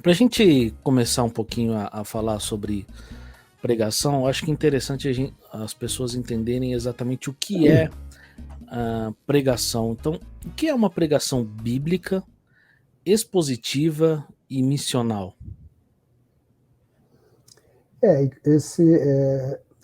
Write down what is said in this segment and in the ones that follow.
Para a gente começar um pouquinho a falar sobre pregação, eu acho que é interessante as pessoas entenderem exatamente o que é a pregação. Então, o que é uma pregação bíblica, expositiva e missional?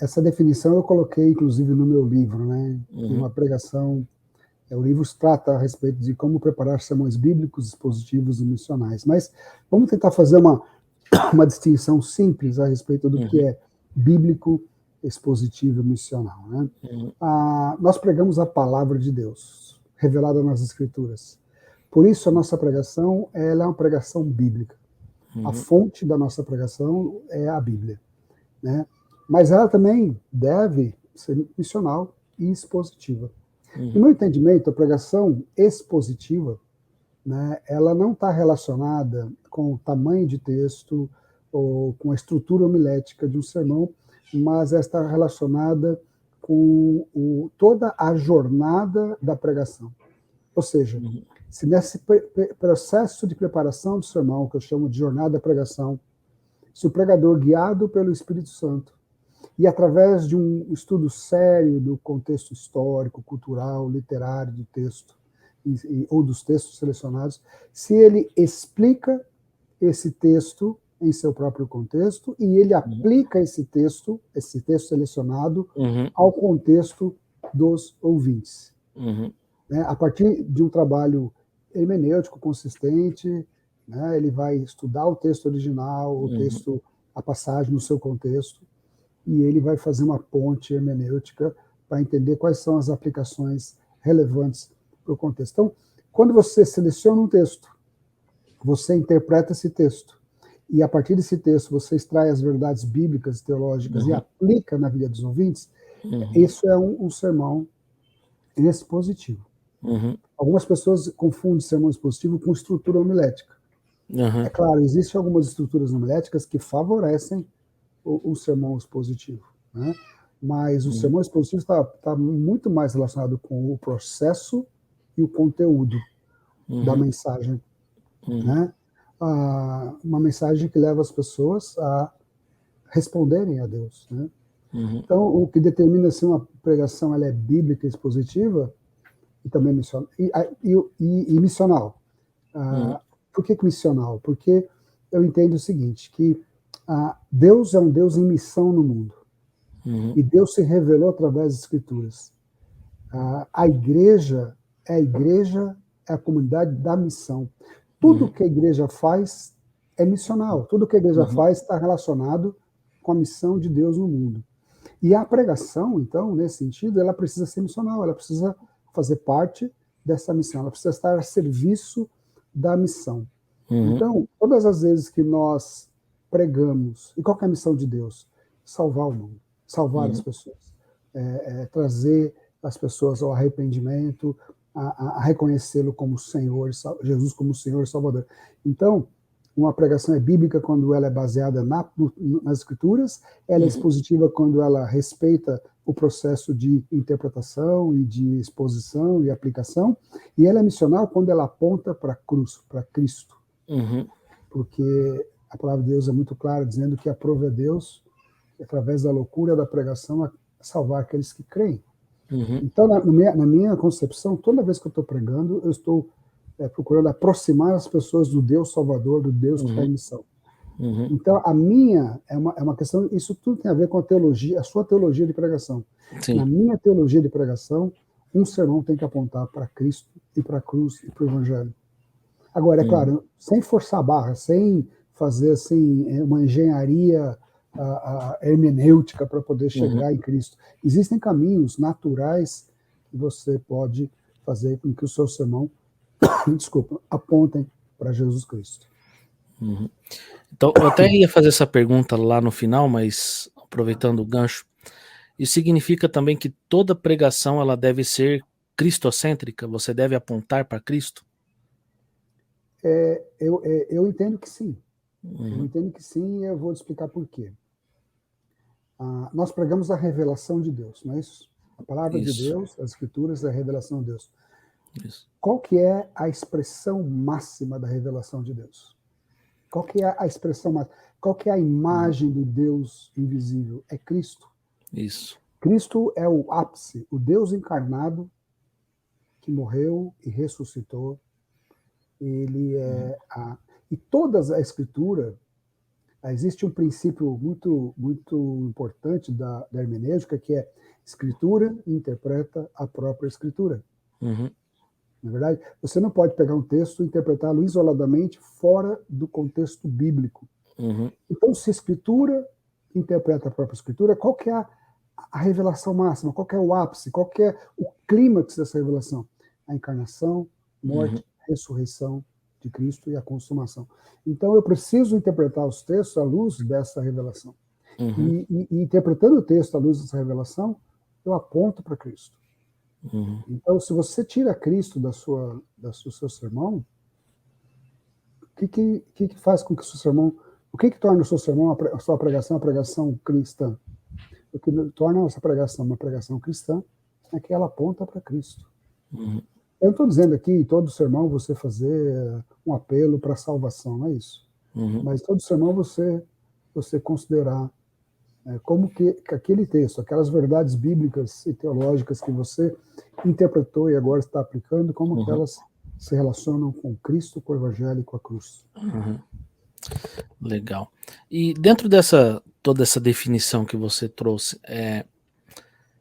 Essa definição eu coloquei, inclusive, no meu livro, né? Que Uhum, uma pregação, o livro trata a respeito de como preparar sermões bíblicos, expositivos e missionais. Mas vamos tentar fazer uma distinção simples a respeito do que uhum, é bíblico, expositivo e missional, né? uhum, Nós pregamos a palavra de Deus, revelada nas Escrituras. Por isso, a nossa pregação ela é uma pregação bíblica. A uhum, fonte da nossa pregação é a Bíblia, né? Mas ela também deve ser missional e expositiva. No uhum, meu entendimento, a pregação expositiva, né, ela não está relacionada com o tamanho de texto ou com a estrutura homilética de um sermão, mas está relacionada com toda a jornada da pregação. Ou seja, uhum, se nesse processo de preparação do sermão, que eu chamo de jornada da pregação, se o pregador, guiado pelo Espírito Santo, e através de um estudo sério do contexto histórico, cultural, literário do texto, ou dos textos selecionados, se ele explica esse texto em seu próprio contexto e ele uhum, aplica esse texto selecionado, uhum, ao contexto dos ouvintes, uhum, né? A partir de um trabalho hermenêutico consistente, né? Ele vai estudar o texto original, o uhum, texto, a passagem no seu contexto, e ele vai fazer uma ponte hermenêutica para entender quais são as aplicações relevantes para o contexto. Então, quando você seleciona um texto, você interpreta esse texto, e a partir desse texto você extrai as verdades bíblicas e teológicas e uhum, aplica na vida dos ouvintes, uhum, isso é um sermão expositivo. uhum, Algumas pessoas confundem sermão expositivo com estrutura homilética. É uhum, claro, existem algumas estruturas homiléticas que favorecem o sermão expositivo, né? Mas o uhum, sermão expositivo está muito mais relacionado com o processo e o conteúdo da uhum, mensagem, uhum, né? Uma mensagem que leva as pessoas a responderem a Deus, né? uhum, Então, o que determina se uma pregação ela é bíblica expositiva e também missional, e missional. uhum, Por que missional? Porque eu entendo o seguinte, que Deus é um Deus em missão no mundo. uhum, E Deus se revelou através das Escrituras. A igreja é a comunidade da missão. Tudo uhum, que a igreja faz é missional. Tudo que a igreja uhum, faz está relacionado com a missão de Deus no mundo. E a pregação, então, nesse sentido, ela precisa ser missional, ela precisa fazer parte dessa missão, ela precisa estar a serviço da missão. uhum, Então, todas as vezes que nós pregamos, e qual é a missão de Deus? Salvar o mundo, salvar as uhum, pessoas, trazer as pessoas ao arrependimento, a reconhecê-lo como Senhor, Jesus como Senhor e Salvador. Então, uma pregação é bíblica quando ela é baseada nas Escrituras, ela é uhum, expositiva quando ela respeita o processo de interpretação e de exposição e aplicação, e ela é missional quando ela aponta para a cruz, para Cristo, uhum, porque a palavra de Deus é muito clara, dizendo que aprova Deus, através da loucura da pregação, a salvar aqueles que creem. uhum, Então, na minha concepção, toda vez que eu estou pregando, eu estou procurando aproximar as pessoas do Deus Salvador, do Deus que está em uhum, missão. uhum. Então, a minha é uma questão, isso tudo tem a ver com a teologia, a sua teologia de pregação. Na Sim. minha teologia de pregação, um sermão tem que apontar para Cristo e para a cruz e para o Evangelho. Agora, é Uhum, claro, sem forçar a barra, sem fazer assim, uma engenharia hermenêutica para poder uhum, chegar em Cristo. Existem caminhos naturais que você pode fazer com que o seu sermão, desculpa, apontem para Jesus Cristo. uhum. Então, eu até ia fazer essa pergunta lá no final, mas aproveitando o gancho, isso significa também que toda pregação ela deve ser cristocêntrica? Você deve apontar para Cristo? Eu entendo que sim. Eu Uhum. entendo que sim e eu vou te explicar por quê. Nós pregamos a revelação de Deus, não é isso? A palavra de Isso, Deus, as escrituras, é a revelação de Deus. isso. Qual que é a expressão máxima da revelação de Deus? Qual que é a expressão mais? Qual que é a imagem do Deus invisível? É Cristo. Isso. Cristo é o ápice, o Deus encarnado que morreu e ressuscitou. Ele é e toda a Escritura, existe um princípio muito importante da hermenêutica, que é Escritura interpreta a própria Escritura. Uhum. Na verdade, você não pode pegar um texto e interpretá-lo isoladamente fora do contexto bíblico. Uhum. Então, se a Escritura interpreta a própria Escritura, qual que é a revelação máxima? Qual que é o ápice? Qual que é o clímax dessa revelação? A encarnação, morte, ressurreição de Cristo e a consumação. Então, eu preciso interpretar os textos à luz dessa revelação. Uhum. E interpretando o texto à luz dessa revelação, eu aponto para Cristo. Uhum. Então, se você tira Cristo do seu sermão, o que faz com que o seu sermão... O que torna o seu sermão, a sua pregação, uma pregação cristã? O que torna a nossa pregação uma pregação cristã é que ela aponta para Cristo. Uhum. Eu não estou dizendo aqui, em todo sermão, você fazer um apelo para a salvação, não é isso. Uhum. Mas todo sermão você considerar como que aquele texto, aquelas verdades bíblicas e teológicas que você interpretou e agora está aplicando, como que elas se relacionam com Cristo, com o Evangelho e com a cruz. Uhum. Legal. E dentro toda essa definição que você trouxe,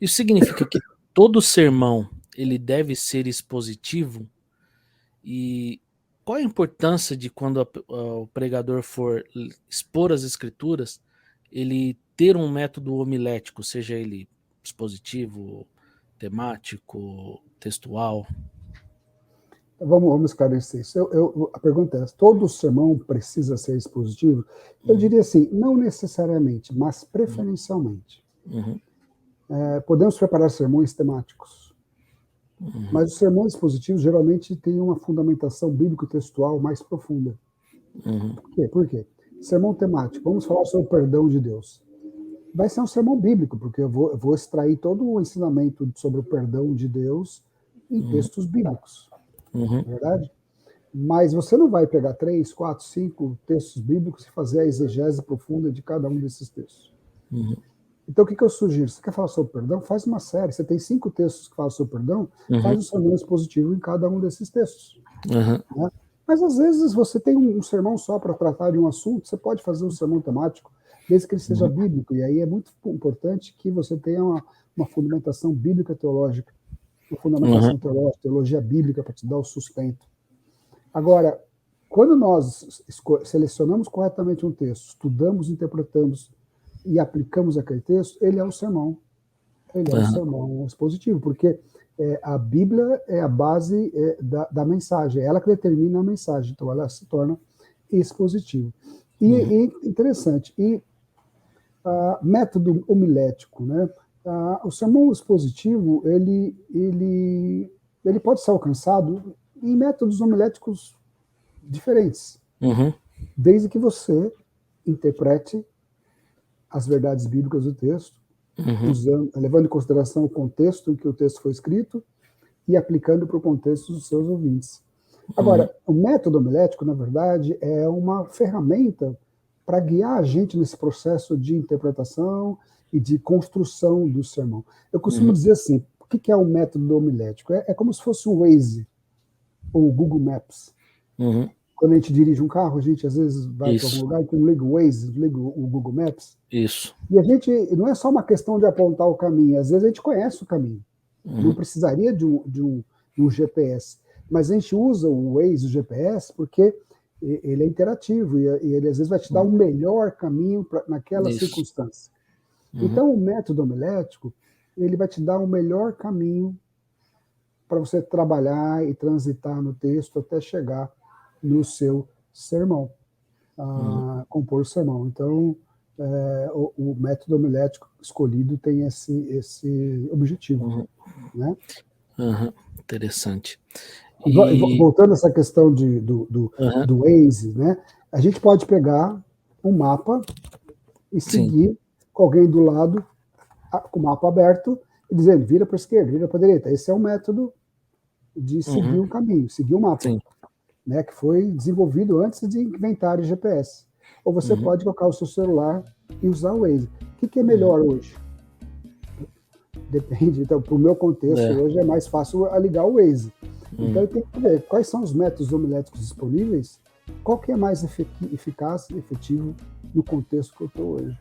isso significa que todo sermão ele deve ser expositivo? E qual a importância de quando o pregador for expor as escrituras, ele ter um método homilético, seja ele expositivo, temático, textual? Vamos esclarecer isso. A pergunta é: todo sermão precisa ser expositivo? Eu diria assim, não necessariamente, mas preferencialmente. Uhum. Podemos preparar sermões temáticos, mas os sermões expositivos geralmente têm uma fundamentação bíblico-textual mais profunda. Por quê? Sermão temático, vamos falar sobre o perdão de Deus. Vai ser um sermão bíblico, porque eu vou extrair todo o ensinamento sobre o perdão de Deus em textos bíblicos. Uhum. Na verdade? Mas você não vai pegar 3, 4, 5 textos bíblicos e fazer a exegese profunda de cada um desses textos. Uhum. Então, o que eu sugiro? Você quer falar sobre perdão? Faz uma série. Você tem 5 textos que falam sobre perdão, faz um sermão expositivo em cada um desses textos. Uhum. Né? Mas, às vezes, você tem um sermão só para tratar de um assunto, você pode fazer um sermão temático, desde que ele seja bíblico. E aí é muito importante que você tenha uma fundamentação bíblica teológica, uma fundamentação teológica, teologia bíblica para te dar o sustento. Agora, quando nós selecionamos corretamente um texto, estudamos, interpretamos e aplicamos aquele texto, ele é o sermão. Ele é o sermão expositivo, porque a Bíblia é a base da mensagem, ela que determina a mensagem, então ela se torna expositiva. E interessante, método homilético, né? O sermão expositivo, ele pode ser alcançado em métodos homiléticos diferentes, desde que você interprete as verdades bíblicas do texto, levando em consideração o contexto em que o texto foi escrito e aplicando para o contexto dos seus ouvintes. Agora, o método homilético, na verdade, é uma ferramenta para guiar a gente nesse processo de interpretação e de construção do sermão. Eu costumo dizer assim, o que é o método homilético? É como se fosse o Waze ou o Google Maps. Quando a gente dirige um carro, a gente às vezes vai para algum lugar e liga o Waze, liga o Google Maps. Isso. E a gente, não é só uma questão de apontar o caminho, às vezes a gente conhece o caminho. Não precisaria de um GPS. Mas a gente usa o Waze, o GPS, porque ele é interativo e ele às vezes vai te dar o melhor caminho naquela circunstância. Então o método homilético, ele vai te dar o melhor caminho para você trabalhar e transitar no texto até chegar no seu sermão, compor o sermão. Então, o método homilético escolhido tem esse objetivo. Né? Interessante. Voltando a essa questão do Waze, né? A gente pode pegar um mapa e seguir com alguém do lado, com o mapa aberto, e dizendo, vira para a esquerda, vira para a direita. Esse é o método de seguir um caminho, seguir o mapa. né, que foi desenvolvido antes de inventar o GPS. Ou você pode colocar o seu celular e usar o Waze. O que é melhor hoje? Depende. Então, para o meu contexto, hoje é mais fácil ligar o Waze. Então, eu tenho que ver quais são os métodos homiléticos disponíveis, qual que é mais eficaz e efetivo no contexto que eu estou hoje.